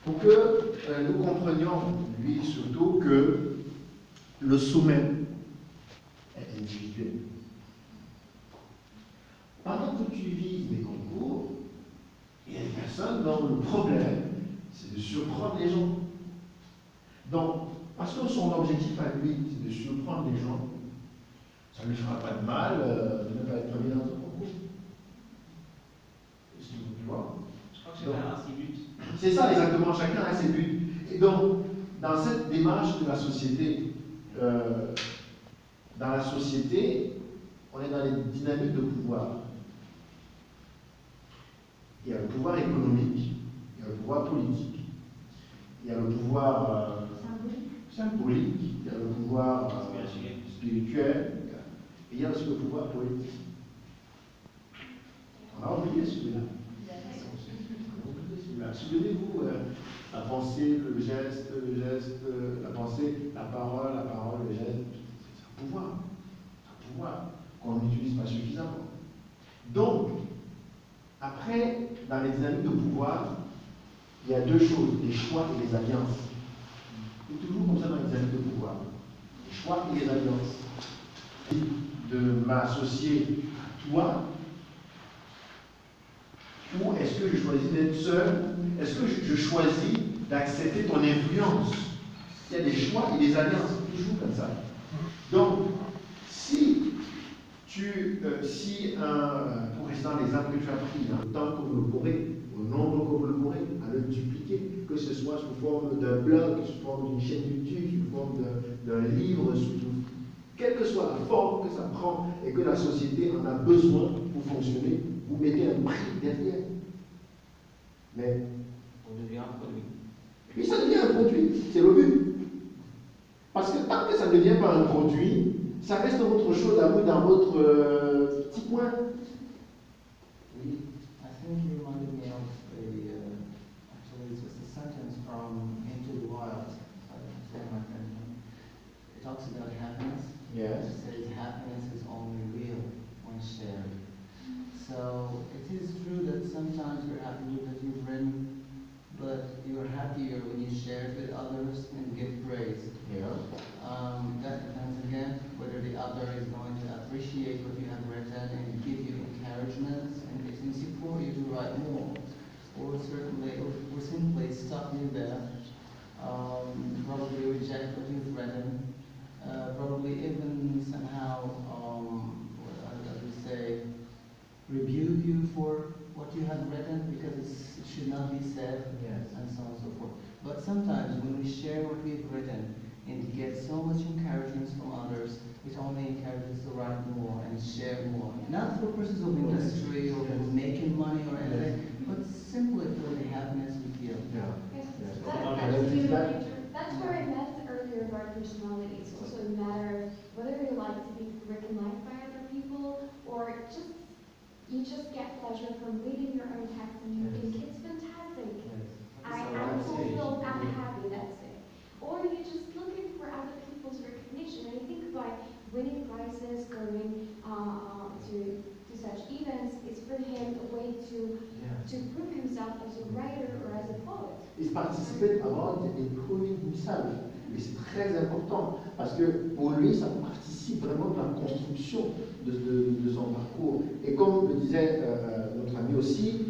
pour que nous comprenions, lui surtout, que le sommet est individuel. Pendant que tu vises des concours, il y a des personnes dont le problème, c'est de surprendre les gens. Donc, parce que son objectif à lui, c'est de surprendre les gens, ça ne lui fera pas de mal de ne pas être premier dans un concours. Est-ce que tu vois? Je crois que chacun a ses buts. C'est ça exactement, chacun a ses buts. Et donc, dans cette démarche de la société, on est dans les dynamiques de pouvoir. Il y a le pouvoir économique, il y a le pouvoir politique, il y a le pouvoir symbolique, il y a le pouvoir spirituel, et il y a aussi le pouvoir politique. On a oublié celui-là. Souvenez-vous, la pensée, le geste, la pensée, la parole, le geste, c'est un pouvoir. C'est un pouvoir qu'on n'utilise pas suffisamment. Donc, après, dans les dynamiques de pouvoir, il y a deux choses, les choix et les alliances. C'est toujours comme ça dans les dynamiques de pouvoir. Les choix et les alliances. De m'associer à toi, ou est-ce que je choisis d'être seul? Est-ce que je choisis d'accepter ton influence? Il y a des choix et des alliances, toujours comme ça. Donc, pour rester dans l'exemple que tu as pris, le temps que vous le pourrez, au nombre que vous le pourrez, à le dupliquer, que ce soit sous forme d'un blog, sous forme d'une chaîne YouTube, sous forme d'un livre, quelle que soit la forme que ça prend et que la société en a besoin pour fonctionner, vous mettez un prix derrière. Mais On devient un produit. puis ça devient un produit, c'est le but. Parce que tant que ça ne devient pas un produit, ça reste autre chose à vous dans votre petit coin. Oui. I think you reminded me of actually it's just a sentence from Into the Wild. It talks about happiness. Yes. It says happiness is only real when shared. So it is true that sometimes you're happy with what you've written, but you're happier when you share it with others and give praise. Yeah. That depends again whether the other is going to appreciate what you have written and give you encouragement and support you to write more, or simply stop you there, probably reject what you've written, probably even somehow, as we say, rebuke you for what you have written because it should not be said, yes, and so on and so forth. But sometimes when we share what we've written and get so much encouragement from others, it only encourages us to write more and share more. Not for purposes of industry or making money or anything, but simply for the happiness we feel. Yeah. Yes. That's where I meant earlier about personality. It's also a matter of whether you like to be recognized by other people or you just get pleasure from reading your own text and you think it's fantastic. I'm fulfilled, I'm happy, that's it. Or you're just looking for other people's recognition. And I think by winning prizes, going to such events, it's for him a way to prove himself as a writer or as a poet. Il participait avant de proving himself. Et c'est très important parce que pour lui, ça participe vraiment de la construction de son parcours. Et comme le disait notre ami aussi,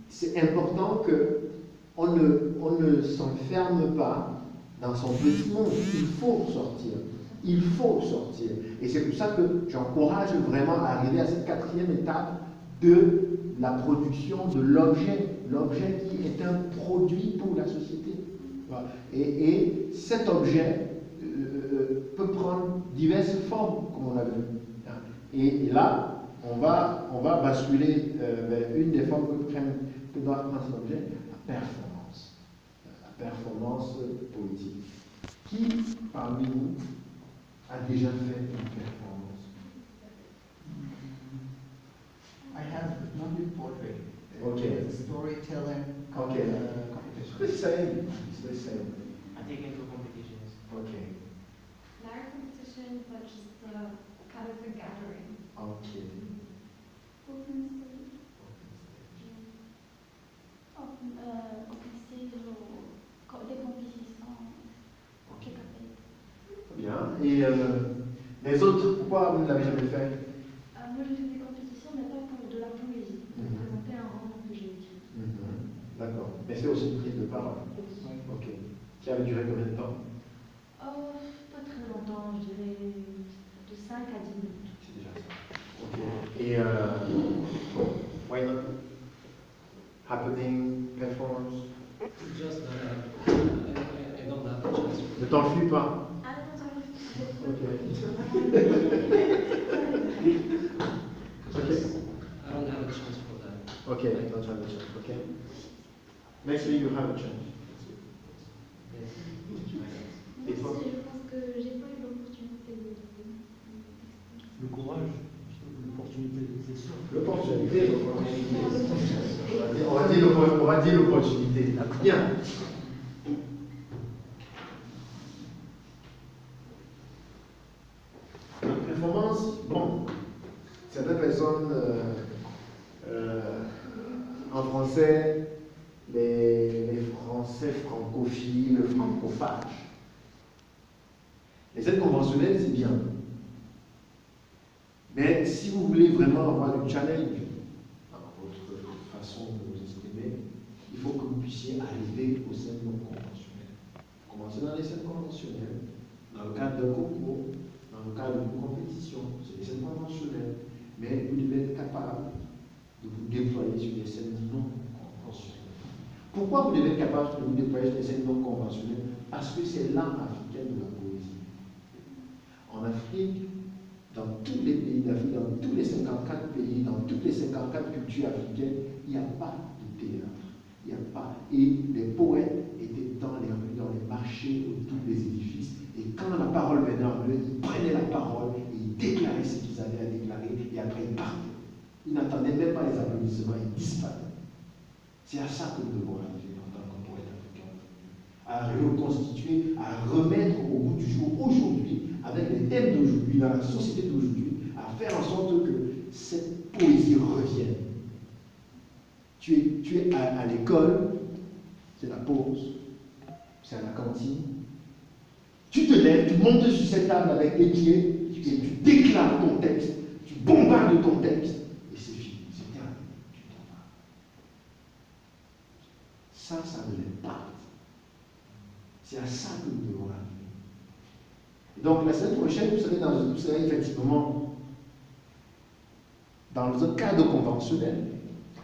c'est important qu'on ne s'enferme pas dans son petit monde. Il faut sortir. Il faut sortir. Et c'est pour ça que j'encourage vraiment à arriver à cette quatrième étape de la production de l'objet. L'objet qui est un produit pour la société. Et cet objet peut prendre diverses formes, comme on a vu. Et là, on va basculer vers une des formes que doit prendre cet objet, la performance. La performance politique. Qui, parmi nous, a déjà fait une performance? I have not been poetry. Okay. Storytelling. Okay. Competition. It's the same. I take it for competitions. Okay. Not a competition, but just kind of a gathering. Okay. Open stage. Open stage or Et les autres, pourquoi vous ne l'avez jamais fait? Moi, j'ai fait des compétitions, mais pas pour de la poésie. Pour présenter un roman que j'ai écrit. D'accord. Mais c'est aussi une prise de parole. Ok. Qui avait duré combien de temps? Pas très longtemps, je dirais de 5 à 10 minutes. C'est déjà ça. Ok. Et why not? Happening, performance. Just that I don't have the chance. Ne t'enfuis pas. Ah non, ça Ok. Ok. I don't have a chance for that. Okay, don't have a chance. Okay. Next week you have a chance. Moi aussi, je pense que j'ai pas eu l'opportunité de. Le courage, l'opportunité, c'est sûr. L'opportunité. On va dire l'opportunité. Bien. La performance, bon, certaines personnes en français, les Français francophiles, francophages. Les aides conventionnelles, c'est bien. Mais si vous voulez vraiment avoir du challenge dans votre façon de vous exprimer, il faut que vous puissiez arriver aux scènes non conventionnelles. Commencez dans les scènes conventionnelles, dans le cadre d'un concours, dans le cadre d'une compétition, c'est des scènes conventionnelles, mais vous devez être capable de vous déployer sur des scènes non conventionnelles. Pourquoi vous devez être capable de vous déployer sur des scènes non conventionnelles? Parce que c'est l'âme africaine de la poésie. En Afrique, dans tous les pays d'Afrique, dans tous les 54 pays, dans toutes les 54 cultures africaines, il n'y a pas de théâtre. Il n'y a pas. Et les poètes étaient dans les rues, dans les marchés, autour des édifices. Et quand la parole venait en eux, ils prenaient la parole et ils déclaraient ce qu'ils avaient à déclarer. Et après, ils partaient. Ils n'attendaient même pas les applaudissements, ils disparaissaient. C'est à ça que nous devons arriver en tant que poète africain. À reconstituer, à remettre au goût du jour aujourd'hui, avec les thèmes d'aujourd'hui, dans la société d'aujourd'hui, à faire en sorte que cette poésie revienne. Tu es à l'école, c'est la pause, c'est à la cantine. Tu te lèves, tu montes sur cette table avec les pieds, et tu déclares ton texte, tu bombardes ton texte, et c'est fini, c'est terminé, tu t'en vas. Ça ne l'est pas. C'est à ça que nous devons arriver. Donc la semaine prochaine, vous serez effectivement dans un cadre conventionnel,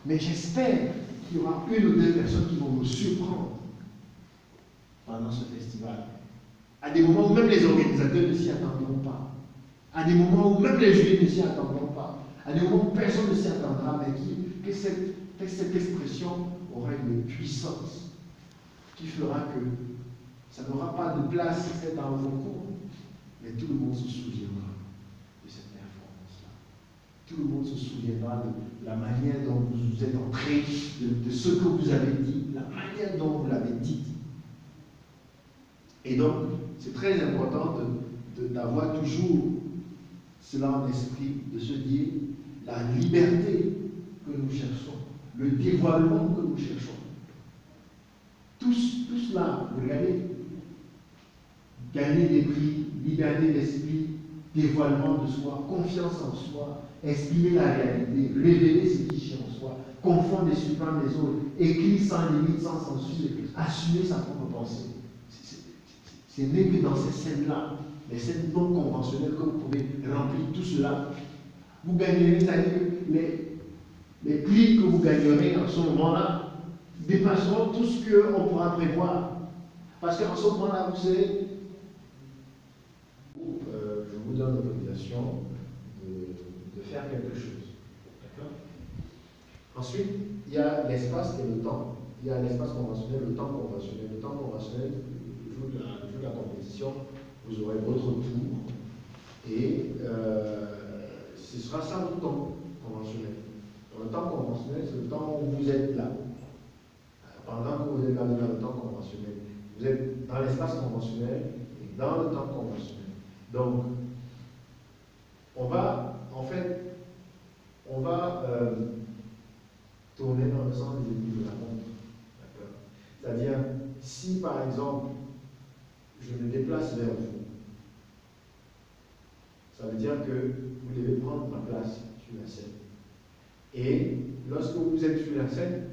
mais j'espère qu'il y aura une ou deux personnes qui vont nous surprendre pendant ce festival. À des moments où même les organisateurs ne s'y attendront pas. À des moments où même les jurys ne s'y attendront pas. À des moments où personne ne s'y attendra, mais que cette expression aura une puissance qui fera que ça n'aura pas de place dans vos cours. Mais tout le monde se souviendra de cette performance-là. Tout le monde se souviendra de la manière dont vous êtes entré, de ce que vous avez dit, la manière dont vous l'avez dit. Et donc, c'est très important d'avoir toujours cela en esprit, de se dire la liberté que nous cherchons, le dévoilement que nous cherchons. Tout cela, vous regardez, gagner des prix, liberté d'esprit, dévoilement de soi, confiance en soi, exprimer la réalité, révéler ce qui chez en soi, confondre et surprendre les autres, écrire sans limite, sans censure, assumer sa propre pensée. C'est né que dans ces scènes-là, les scènes non conventionnelles, que vous pouvez remplir tout cela, vous gagnerez, c'est-à-dire que les prix que vous gagnerez en ce moment-là dépasseront tout ce qu'on pourra prévoir. Parce qu'en ce moment-là, vous savez, je vous donne l'autorisation de faire quelque chose. D'accord? Ensuite, il y a l'espace et le temps. Il y a l'espace conventionnel, le temps conventionnel. Le temps conventionnel, le jour de la compétition, vous aurez votre tour. Et ce sera ça votre temps conventionnel. Dans le temps conventionnel, c'est le temps où vous êtes là. Pendant que vous êtes là dans le temps conventionnel. Vous êtes dans l'espace conventionnel et dans le temps conventionnel. Donc, on va tourner dans le sens des aiguilles de la montre. C'est-à-dire, si par exemple, je me déplace vers vous, Ça veut dire que vous devez prendre ma place sur la scène. Et lorsque vous êtes sur la scène,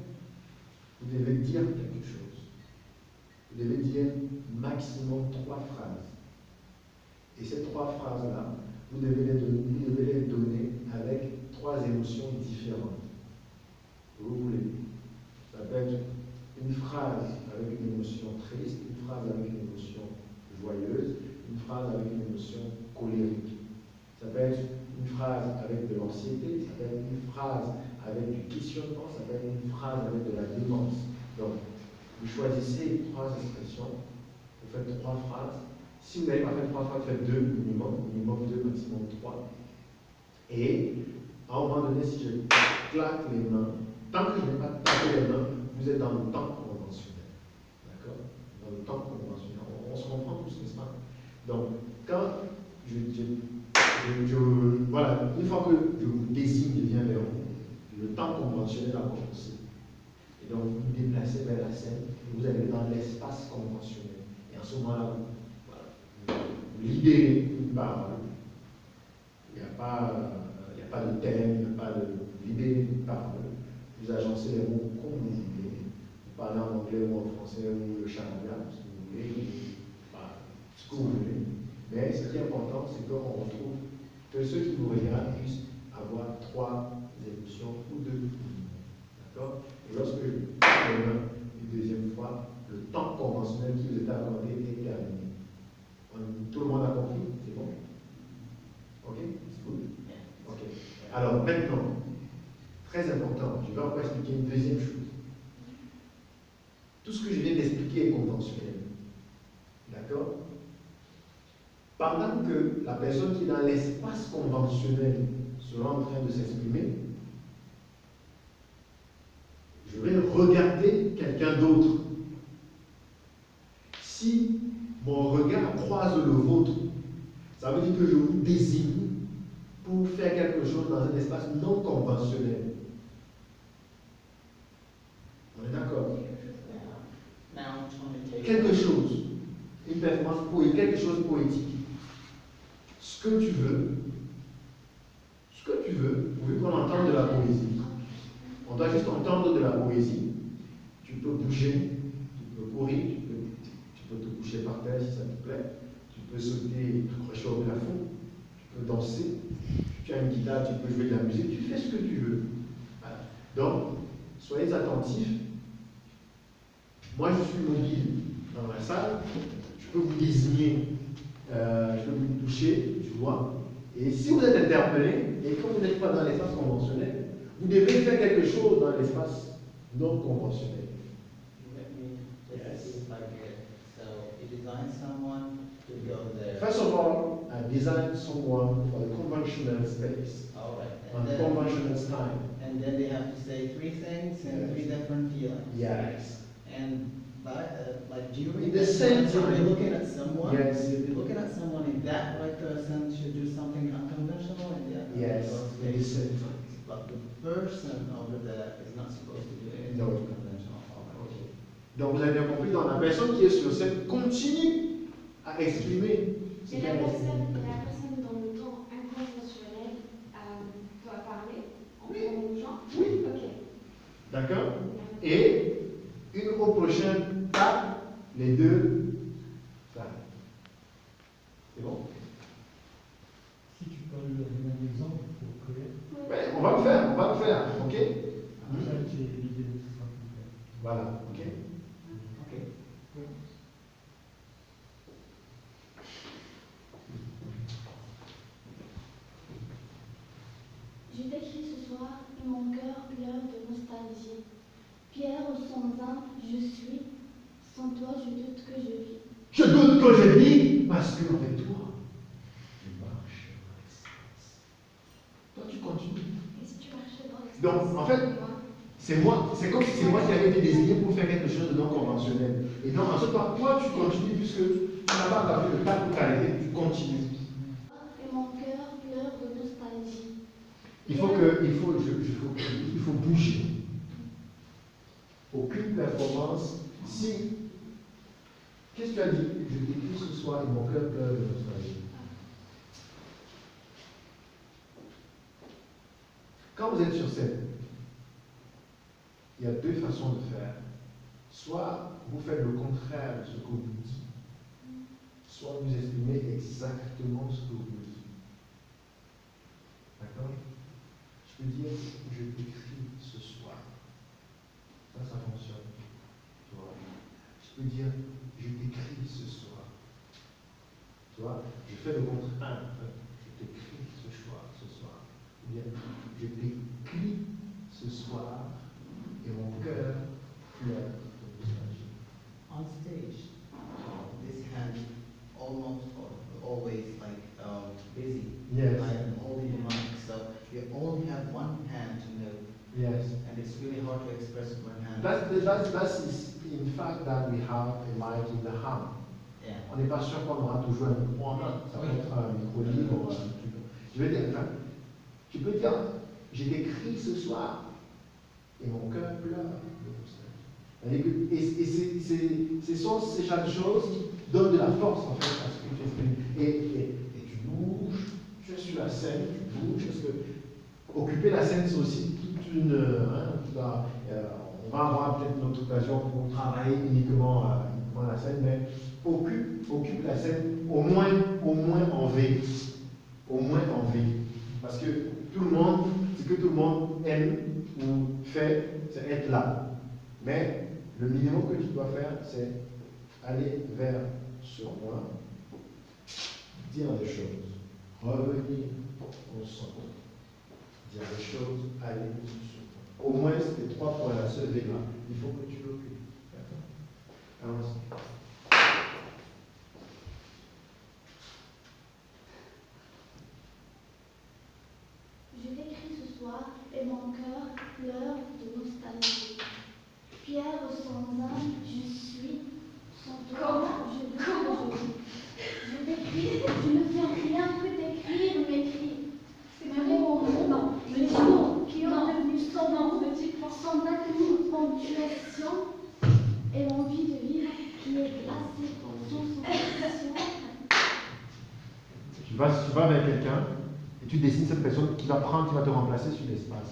vous devez dire quelque chose. Vous devez dire maximum 3 phrases. Et ces 3 phrases-là, vous devez les donner avec 3 émotions différentes. Vous voulez. Ça peut être une phrase avec une émotion triste, une phrase avec une émotion joyeuse, une phrase avec une émotion colérique. Ça peut être une phrase avec de l'anxiété, ça peut être une phrase avec du questionnement, ça peut être une phrase avec de la démence. Donc, vous choisissez 3 expressions, vous faites 3 phrases. Si vous n'avez pas fait 3 phrases, faites 2 minimum 2, maximum 3. Et à un moment donné, si je claque les mains, tant que je n'ai pas tapé les mains, vous êtes dans le temps conventionnel. D'accord? Dans le temps conventionnel. On se comprend tous, n'est-ce pas? Donc, quand voilà, une fois que je vous désigne de venir vers vous, le temps conventionnel a commencé. Et donc, vous vous déplacez vers la scène et vous allez dans l'espace conventionnel. Et en ce moment-là, vous libérez une parole. Il n'y a pas de thème, il n'y a pas de. Vous libérez une parole. Vous agencez les mots comme vous voulez. Vous parlez en anglais ou en français ou le charabia, ce que vous voulez, ce que vous voulez. Mais ce qui est important, c'est qu'on retrouve que ceux qui vous regardent puissent avoir 3 émotions ou 2. D'accord? Et lorsque je parle une deuxième fois, le temps conventionnel qui vous est accordé est terminé. Tout le monde a compris? C'est bon? Ok? C'est cool? Ok. Alors maintenant, très important, je vais encore expliquer une deuxième chose. Tout ce que je viens d'expliquer est conventionnel. D'accord? Pendant que la personne qui est dans l'espace conventionnel sera en train de s'exprimer, je vais regarder quelqu'un d'autre. Si mon regard croise le vôtre, ça veut dire que je vous désigne pour faire quelque chose dans un espace non conventionnel. On est d'accord? Quelque chose. Une performance poétique, quelque chose de poétique. Ce que tu veux, vu qu'on entend de la poésie, on doit juste entendre de la poésie. Tu peux bouger, tu peux courir, tu peux te coucher par terre si ça te plaît, tu peux sauter, accrocher au plafond, tu peux danser, tu as une guitare, tu peux jouer de la musique, tu fais ce que tu veux. Voilà. Donc, soyez attentifs. Moi, je suis mobile dans la salle, je peux vous désigner, je peux vous toucher, tu vois. Et si vous êtes interpellé, et comme vous n'êtes pas dans l'espace conventionnel, vous devez faire quelque chose dans l'espace non conventionnel. Yes. So you design someone to go there. First of all, I designed someone for the conventional space, All right. on conventional time. And then they have to say 3 things and 3 different feelings. Yes. And like during In the same time, time. you're looking at someone. Yes. If you're looking at someone, if that right person should do something unconventional, and the other Yes. person In the same time. but the person over there is not supposed to do anything No. unconventional. Ok. Donc vous avez bien compris, donc la personne qui est sur scène continue à exprimer ce Et qu'elle la exprime. personne dans le temps inconventionnel doit parler en prolongeant. Oui. Ok. D'accord? Et au prochain pas, les deux ça. C'est bon? Si tu peux lui donner un exemple pour que. Ouais, on va le faire, ok? Comme ça, j'ai l'idée de ce sera plus clair. Voilà, ok? Ok. Je t'écris ce soir et mon cœur pleure de nostalgie. Pierre sans âme, je suis. Sans toi, je doute que je vis. Je doute que je vis parce que avec toi, je marche dans l'espace. Toi, tu continues. Et si tu marchais dans l'espace? Donc, en fait, c'est comme si c'est moi qui avais été désigné pour faire quelque chose de non conventionnel. Et donc, en ce temps, toi, tu continues puisque tu n'as pas encore le pas pour t'arrêter, tu continues. Et mon cœur pleure de nostalgie. Il faut bouger. Aucune performance. Si. Qu'est-ce que tu as dit? Je t'écris ce soir et mon cœur pleure de nostalgie. Quand vous êtes sur scène, il y a deux façons de faire. Soit vous faites le contraire de ce que vous dites, soit vous exprimez exactement ce que vous dites. D'accord? Je peux dire, je t'écris ce soir. Ça fonctionne. Tu vois? Je peux dire, je t'écris ce soir. Tu vois? Je fais le contraire. Je t'écris ce soir. Ou bien, je t'écris ce soir et mon cœur pleure. On stage, this hand almost always like busy. Yes. I'm holding the mic, so you only have one hand to move, Yes. and it's really hard to express with one hand. That's in fact that we have a mic in the hand. Yeah. On n'est pas sûr qu'on aura toujours un micro en main. Ça peut être un micro libre ou un truc. Je veux dire, enfin, tu peux dire, j'ai écrit ce soir et mon cœur pleure. Et ce sont ces choses qui donnent de la force en fait à ce que tu exprimes. Et tu bouges, tu es sur la scène, tu bouges, parce que occuper la scène c'est aussi toute une. On va avoir peut-être une autre occasion pour travailler uniquement la scène, mais occupe la scène au moins en V. Au moins en V. Parce que tout le monde, ce que tout le monde aime ou fait, c'est être là. Mais le minimum que tu dois faire, c'est aller vers ce point, dire des choses, revenir au centre, dire des choses, aller sur ce point. Au moins, ces trois points-là, ce V-là, il faut que tu l'occupes. D'accord? Allons-y. Je t'écris ce soir et mon cœur pleure de nostalgie. Pierre sans âme, je suis, sans toi, je t'écris, tu ne fais rien que d'écrire mes cris. Mes mots, non, mes mots qui ont devenu sans nom, sans ponctuation et l'envie de vivre qui est glacée sans sensation. Tu vas avec quelqu'un et tu dessines cette personne qui va te remplacer sur l'espace.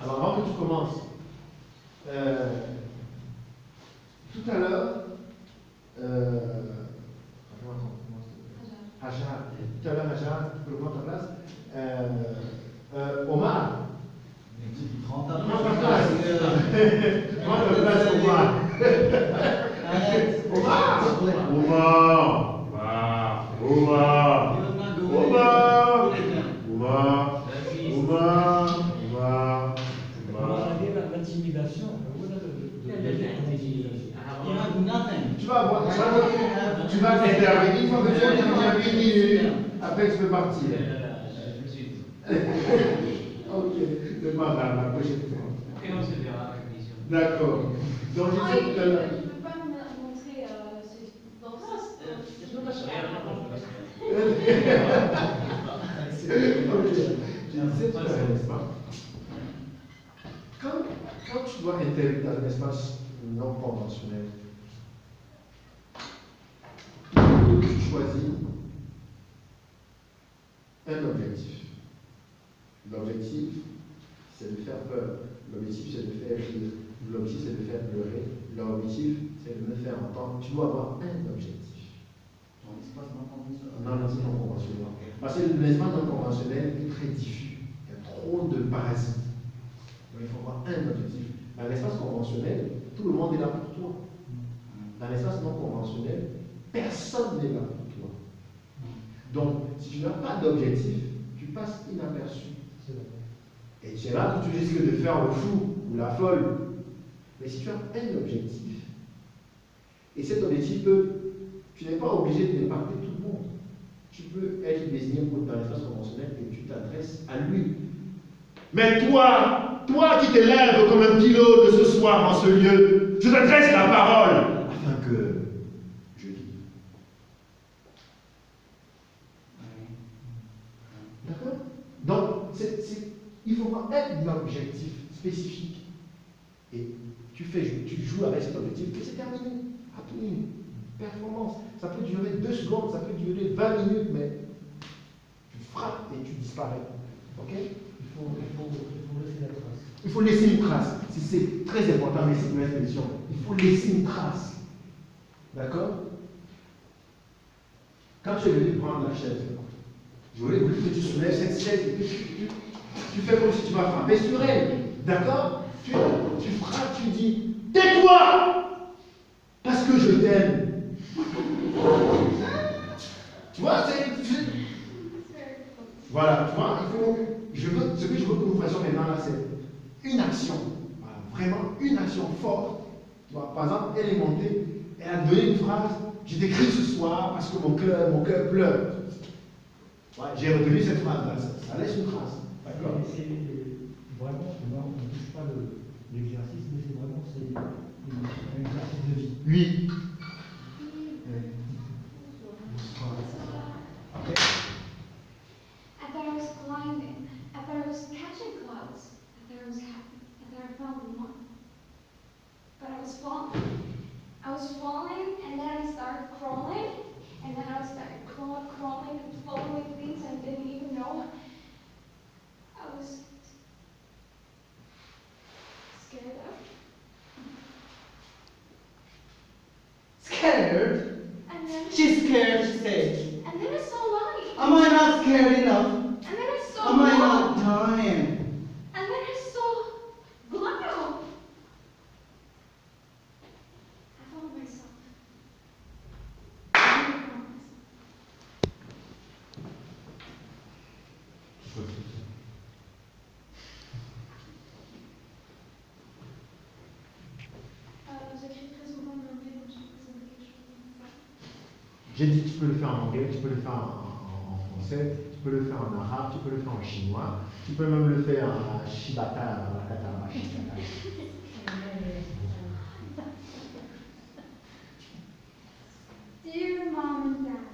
Alors avant que tu commences, tout à l'heure, Hajar, tout à l'heure Hajar, tu peux prendre ta place. Omar, Prends ta prends ta place. Prends ta place, Omar. L'intimidation. Tu vas voir, tu vas intervenir, il faut que tu interviennes 1 minute, après tu peux partir. Ok, c'est pas grave, la prochaine fois. Après, on se verra à la commission. D'accord. Donc, je disais tout à l'heure. Tu peux pas me montrer dans Je ne passe rien, Je disais tout à l'heure, n'est-ce pas? Quand tu dois intervenir dans un espace non conventionnel, tu choisis un objectif. L'objectif, c'est de faire peur. L'objectif, c'est de faire rire. L'objectif, c'est de faire pleurer. L'objectif, c'est de me faire entendre. Tu dois avoir un objectif. Dans l'espace non conventionnel. Non conventionnel. Parce que l'espace non conventionnel est très diffus. Il y a trop de parasites. Donc il faut avoir un objectif. Dans l'espace conventionnel, tout le monde est là pour toi. Dans l'espace non conventionnel, personne n'est là pour toi. Donc, si tu n'as pas d'objectif, tu passes inaperçu. Et c'est là que tu risques de faire le fou ou la folle. Mais si tu as un objectif, et cet objectif tu n'es pas obligé de dépasser tout le monde. Tu peux être désigné dans l'espace conventionnel et tu t'adresses à lui. Mais toi qui t'élèves comme un pilote de ce soir en ce lieu, je t'adresse la parole afin que je vive. D'accord? Donc, il faut avoir un objectif spécifique. Et tu joues avec cet objectif et c'est terminé. performance. Ça peut durer 2 secondes, ça peut durer 20 minutes, mais tu frappes et tu disparais. Ok? Il faut laisser la trace. Il faut laisser une trace. C'est très important, mais c'est une expression. Il faut laisser une trace. D'accord? Quand tu es venu prendre la chaise, j'aurais voulu que tu soulèves cette chaise et que tu fais comme si tu vas frapper sur elle. D'accord? Tu frappes, tu dis tais-toi! Parce que je t'aime. Tu vois, voilà, tu vois, ce que je veux que nous fassions maintenant là, c'est une action. Voilà, vraiment une action forte. Tu vois, par exemple, elle est montée, elle a donné une phrase, je t'écris ce soir parce que mon cœur pleure. Ouais, j'ai retenu cette phrase-là, ça laisse une trace. D'accord? C'est vraiment, on ne touche pas l'exercice, mais c'est vraiment un exercice de vie. Oui. I thought I was climbing. I thought I was catching clouds. I thought I was happy. I thought I found the one. But I was falling. I was falling, and then I started crawling, and then I started crawling and following things I didn't even know. I was scared of. Scared? And then, She's scared, she said. and then I saw light. Am I not scared enough? And then I saw Am I love. not dying? And then I saw Glio. I found myself. I found myself. J'écris très souvent en anglais, donc je me posais quelque chose comme ça. J'ai dit tu peux le faire en anglais, tu peux le faire en français, tu peux le faire en arabe, tu peux le faire en chinois, tu peux même le faire en shibata, en katara, shibata. Dear Mom and Dad,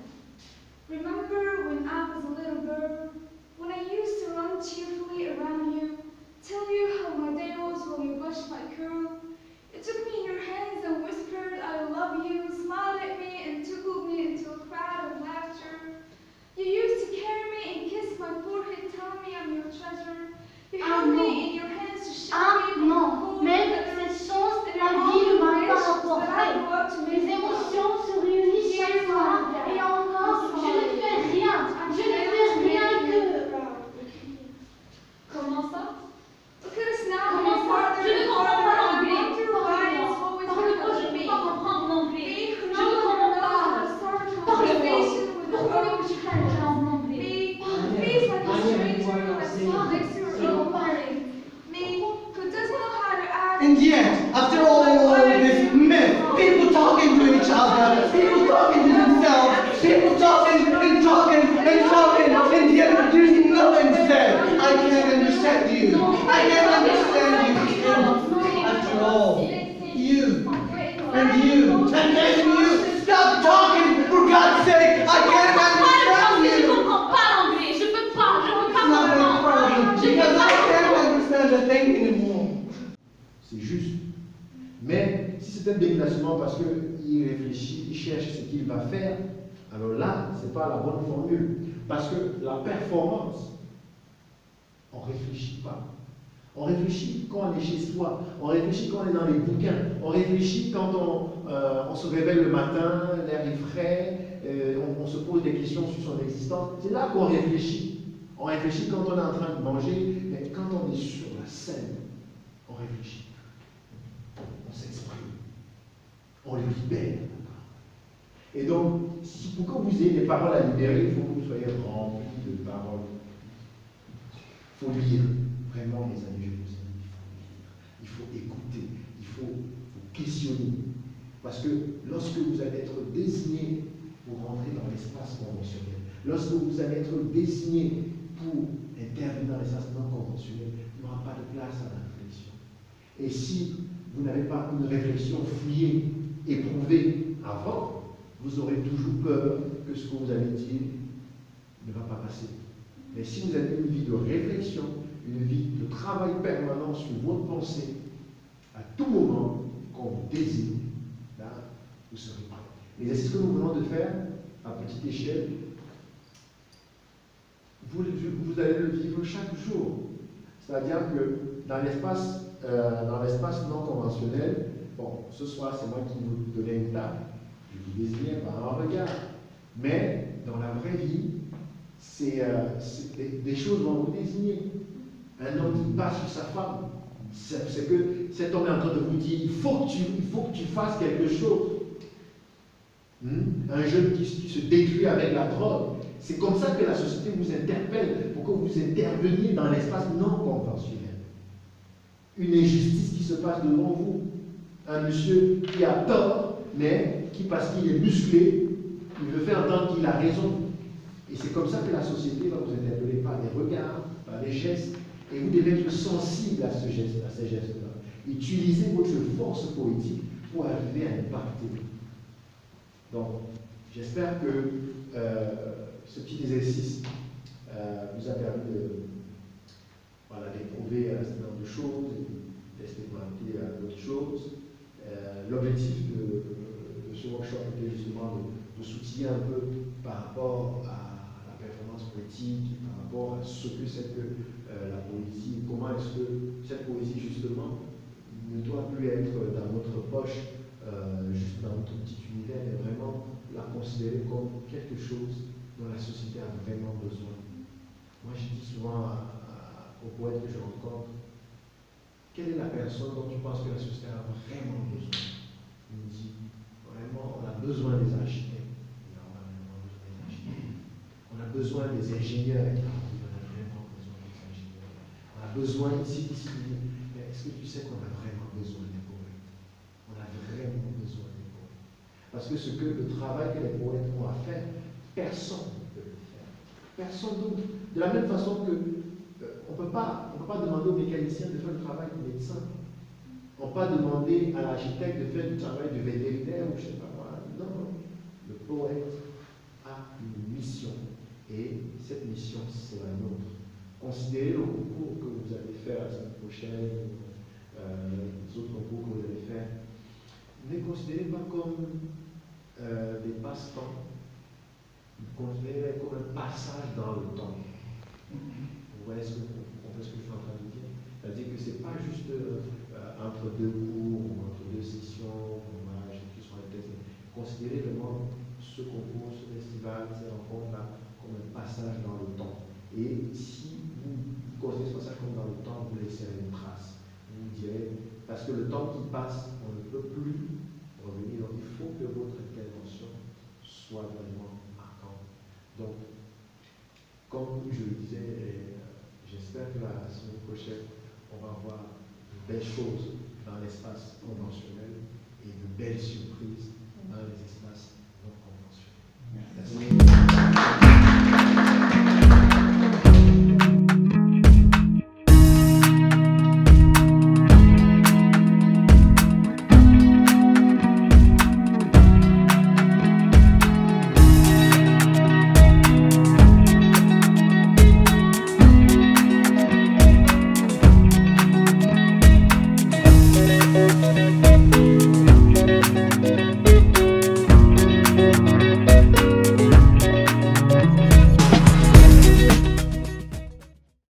remember when I was a little girl, when I used to run cheerfully around you, tell you how my day was while you brushed my curl? You took me in your hands and whispered, I love you, smiled at me and tickled me into a crowd of laughter. You used to carry me and kiss my forehead, telling me I'm your treasure. You held me in your hands to show me from the non, cold même weather. cette chance, And la all vie ne the m'a pas wishes that I apporté. grew up to Mes make émotions se réunissent chaque fois. Et encore, je ne fais rien. Je ne fais rien que... Comment ça? Look at us now. Comment ça? Je ne comprends pas l'anglais. Parle-moi. Parle-moi, je ne peux pas comprendre l'anglais. Je ne comprends pas. Parle-moi. Pourquoi tu parles en anglais? Please, like a stranger that's next to your own party. Me, who doesn't know how to act. And yet, after all this myth, people talking to each other, people talking to themselves, people talking and talking and talking, and yet there's nothing said. I can't understand you. I can't understand you. After all, you, and you, and then you, stop talking, for God's sake, I can't understand Je you. comprends pas l'anglais. Je peux pas It's not my problem, because I can't understand a thing anymore. C'est juste. Mais si c'est un déclassement parce qu'il réfléchit, il cherche ce qu'il va faire, alors là, ce n'est pas la bonne formule. Parce que la performance, on ne réfléchit pas. On réfléchit quand on est chez soi, on réfléchit quand on est dans les bouquins, on réfléchit quand on se réveille le matin, l'air est frais, on se pose des questions sur son existence. C'est là qu'on réfléchit. On réfléchit quand on est en train de manger, mais quand on est sur la scène, on réfléchit. On s'exprime. On libère. Et donc, pour que vous ayez des paroles à libérer, il faut que vous soyez remplis de paroles. Il faut lire. Vraiment, mes amis, je vous dis, il faut lire. Il faut écouter. Il faut vous questionner. Parce que lorsque vous allez être désigné pour rentrer dans l'espace conventionnel, lorsque vous allez être désigné pour intervenir dans l'espace non conventionnel, il n'y aura pas de place à la réflexion. Et si vous n'avez pas une réflexion fouillée, éprouvée avant, vous aurez toujours peur que ce que vous allez dire ne va pas passer. Mais si vous avez une vie de réflexion, une vie de travail permanent sur votre pensée, à tout moment qu'on vous désigne, là, vous serez prêt. Mais c'est ce que nous venons de faire à petite échelle. Vous allez le vivre chaque jour. C'est-à-dire que dans l'espace non conventionnel, bon, ce soir, c'est moi qui vous donnais une table, je vous désignais par un regard. Mais dans la vraie vie, des choses vont vous désigner. Un homme qui passe sur sa femme, c'est que cet homme est en train de vous dire, il faut que tu fasses quelque chose. Un jeune qui se détruit avec la drogue, c'est comme ça que la société vous interpelle, pour que vous interveniez dans l'espace non conventionnel. Une injustice qui se passe devant vous. Un monsieur qui a tort, mais qui, parce qu'il est musclé, il veut faire entendre qu'il a raison. Et c'est comme ça que la société va vous interpeller par des regards, par des gestes, et vous devez être sensible à ces gestes-là. Utilisez votre force poétique pour arriver à impacter. Donc, j'espère que ce petit exercice vous a permis d'éprouver un certain nombre de choses, d'expérimenter d'autres choses. L'objectif de ce workshop était justement de s'outiller un peu par rapport à la performance poétique, par rapport à ce que c'est que la poésie, comment est-ce que cette poésie justement ne doit plus être dans notre poche, juste dans notre petit univers, mais vraiment la considérer comme quelque chose dont la société a vraiment besoin. Moi, je dis souvent aux poètes que je rencontre, quelle est la personne dont tu penses que la société a vraiment besoin? Il me dit, vraiment, on a besoin des architectes. On a besoin des ingénieurs. On a vraiment besoin des ingénieurs. On a besoin ici. Mais est-ce que tu sais qu'on a vraiment besoin des poètes? On a vraiment besoin des poètes. Parce que le travail que les poètes ont à faire, personne ne peut le faire. Personne d'autre. De la même façon que on ne peut pas demander aux mécaniciens de faire le travail du médecin. On ne peut pas demander à l'architecte de faire du travail du vétérinaire ou je ne sais pas quoi. Non, le poète a une mission. Et cette mission, c'est la nôtre. Considérez le concours que vous allez faire la semaine prochaine, les autres concours que vous allez faire. Ne les considérez pas comme des passe-temps. Considérez-les comme un passage dans le temps. Vous voyez ce que je suis en train de dire? C'est-à-dire que ce n'est pas juste entre deux cours ou entre deux sessions, qui sont les tests. Considérez vraiment ce concours, ce festival, ces rencontres-là comme un passage dans le temps. Et si vous considérez ce passage comme dans le temps, vous laisserez une trace. Vous direz, parce que le temps qui passe, on ne peut plus revenir. Donc il faut que votre intervention soit vraiment marquante. Donc, comme je le disais, j'espère que la semaine prochaine, on va voir de belles choses dans l'espace conventionnel et de belles surprises dans les espaces non conventionnels. Merci.